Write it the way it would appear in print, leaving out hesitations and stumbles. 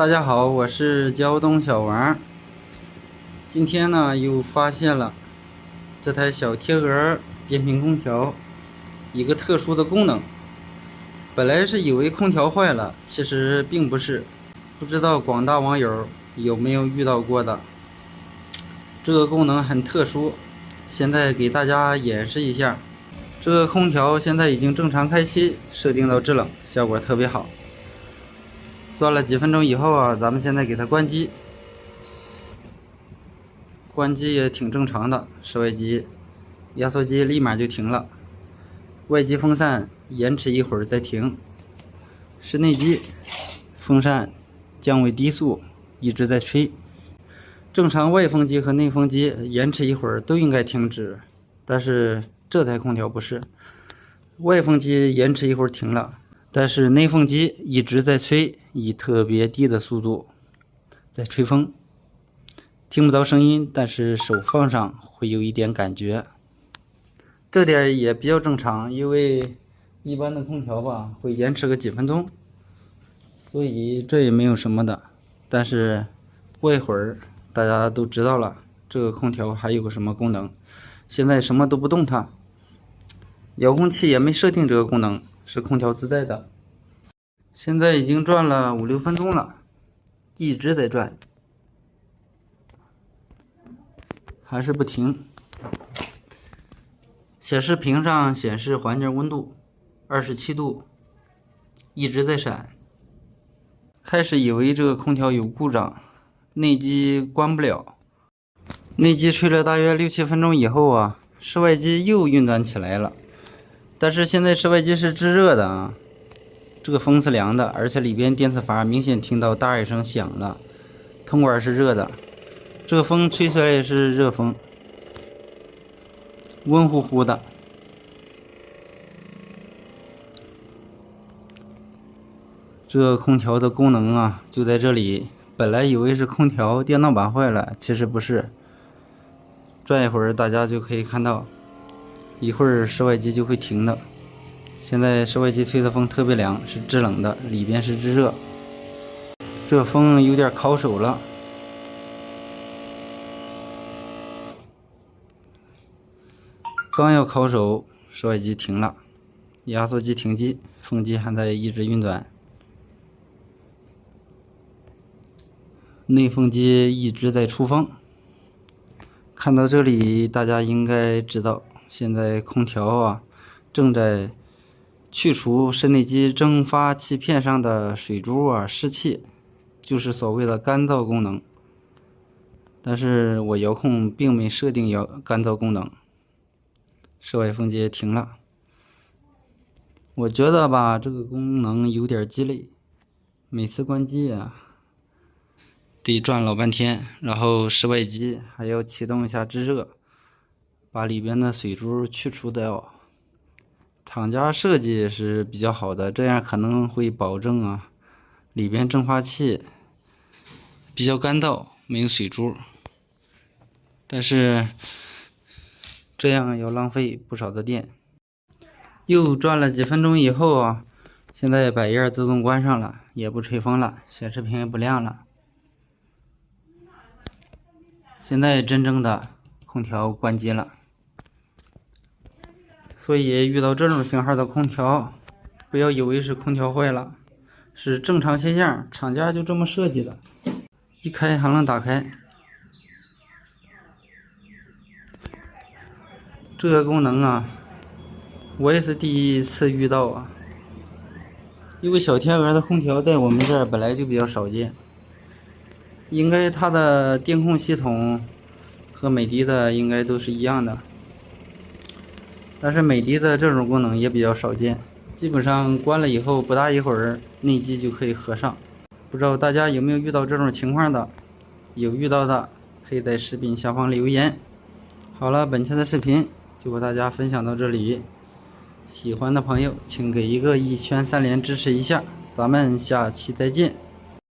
大家好，我是胶东小王。今天呢，又发现了这台小贴额变频空调一个特殊的功能。本来是以为空调坏了，其实并不是。不知道广大网友有没有遇到过的？这个功能很特殊，现在给大家演示一下。这个空调现在已经正常开机，设定到制冷，效果特别好。转了几分钟以后啊，咱们现在给它关机，关机也挺正常的，室外机、压缩机立马就停了，外机风扇延迟一会儿再停，室内机风扇降为低速，一直在吹。正常外风机和内风机延迟一会儿都应该停止，但是这台空调不是，外风机延迟一会儿停了，但是内风机一直在吹，以特别低的速度在吹风，听不到声音，但是手放上会有一点感觉。这点也比较正常，因为一般的空调吧会延迟个几分钟，所以这也没有什么的。但是过一会儿大家都知道了，这个空调还有个什么功能。现在什么都不动它，遥控器也没设定这个功能，是空调自带的。现在已经转了5、6分钟了，一直在转，还是不停。显示屏上显示环境温度27度，一直在闪。开始以为这个空调有故障，内机关不了。内机吹了大约6、7分钟以后啊，室外机又运转起来了。但是现在室外机是制热的啊，这个风是凉的，而且里边电磁阀明显听到大一声响了，铜管是热的，这个风吹出来也是热风，温乎乎的。这个空调的功能啊就在这里，本来以为是空调电脑板坏了，其实不是。转一会儿大家就可以看到，一会儿室外机就会停的。现在室外机吹的风特别凉，是制冷的，里边是制热。这风有点烤手了。刚要烤手，室外机停了，压缩机停机，风机还在一直运转，内风机一直在出风。看到这里，大家应该知道，现在空调啊正在去除室内机蒸发器片上的水珠啊湿气，就是所谓的干燥功能。但是我遥控并没设定干燥功能，室外风机也停了。我觉得吧，这个功能有点鸡肋，每次关机啊得转老半天，然后室外机还要启动一下制热，把里边的水珠去除掉。厂家设计是比较好的，这样可能会保证啊里边蒸发器比较干燥，没有水珠。但是这样要浪费不少的电。又转了几分钟以后啊，现在百叶自动关上了，也不吹风了，显示屏也不亮了。现在真正的空调关机了。所以遇到这种型号的空调，不要以为是空调坏了，是正常现象，厂家就这么设计的。一开还能打开。这个功能啊，我也是第一次遇到啊，因为小天鹅的空调在我们这儿本来就比较少见，应该它的电控系统和美的的应该都是一样的，但是美的的这种功能也比较少见，基本上关了以后不大一会儿内机就可以合上。不知道大家有没有遇到这种情况的？有遇到的可以在视频下方留言。好了，本期的视频就和大家分享到这里，喜欢的朋友请给一个1圈3连支持一下，咱们下期再见。